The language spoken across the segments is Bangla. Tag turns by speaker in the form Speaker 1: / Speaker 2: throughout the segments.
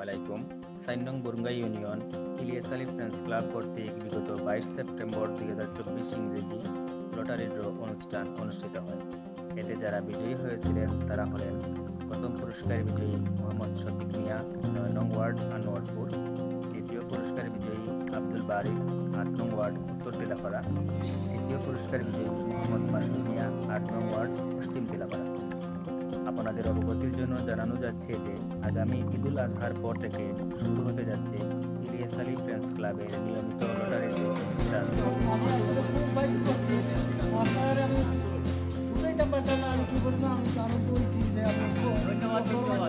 Speaker 1: আলাইকুম। ৪ নং Barunga union Ilias Ali friends club কর্তৃক বিগত ২২ সেপ্টেম্বর ২০২৪ ইংরেজি লটারি ড্র অনুষ্ঠান অনুষ্ঠিত হয়। এতে যারা বিজয়ী হয়েছিলেন তারা হলেন প্রথম পুরস্কার বিজয়ী মোহাম্মদ শফিক মিয়া, ৯ নং ওয়ার্ড আনোয়ারপুর। দ্বিতীয় পুরস্কার বিজয়ী আব্দুল বারি, ৮ নং ওয়ার্ড উত্তর টিলাপাড়া। তৃতীয় পুরস্কার বিজয়ী মোহাম্মদ মাসুদ মিয়া, ৮ নং ওয়ার্ড পশ্চিম টিলাপাড়া। আপনাদের অবগতির জন্য জানানো যাচ্ছে যে আগামী ঈদুল আজহার পর থেকে শুরু হতে যাচ্ছে ইলিয়াস আলী ফ্রেন্ডস ক্লাবের নিয়মিত লটারি ড্র অনুষ্ঠান।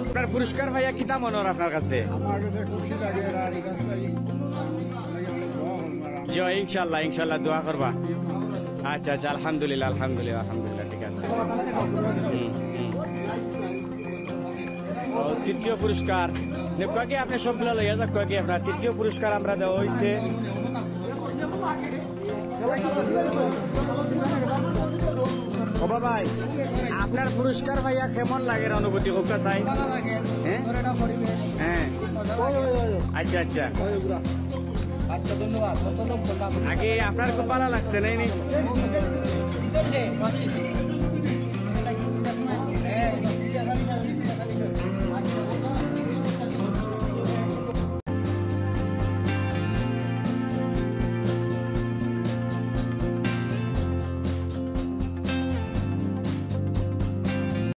Speaker 2: আপনার পুরস্কার ভাইয়া কিতা মনোর আপনার কাছে? জয় ইনশাল্লাহ ইনশাল্লাহ দোয়া করবা। আচ্ছা আচ্ছা আলহামদুলিল্লাহ আলহামদুলিল্লাহ আলহামদুলিল্লাহ ঠিক আছে। তৃতীয় পুরস্কার কয়েকে আপনি সবগুলো লইয়া যাক, কয়েকে আপনার তৃতীয় পুরস্কার আমরা দেওয়া হয়েছে ও ভাই। আপনার পুরস্কার ভাইয়া কেমন লাগে অনুভূতি হোকা চাই? হ্যাঁ আচ্ছা আচ্ছা আগে আপনার খুব ভালো লাগছে নাই?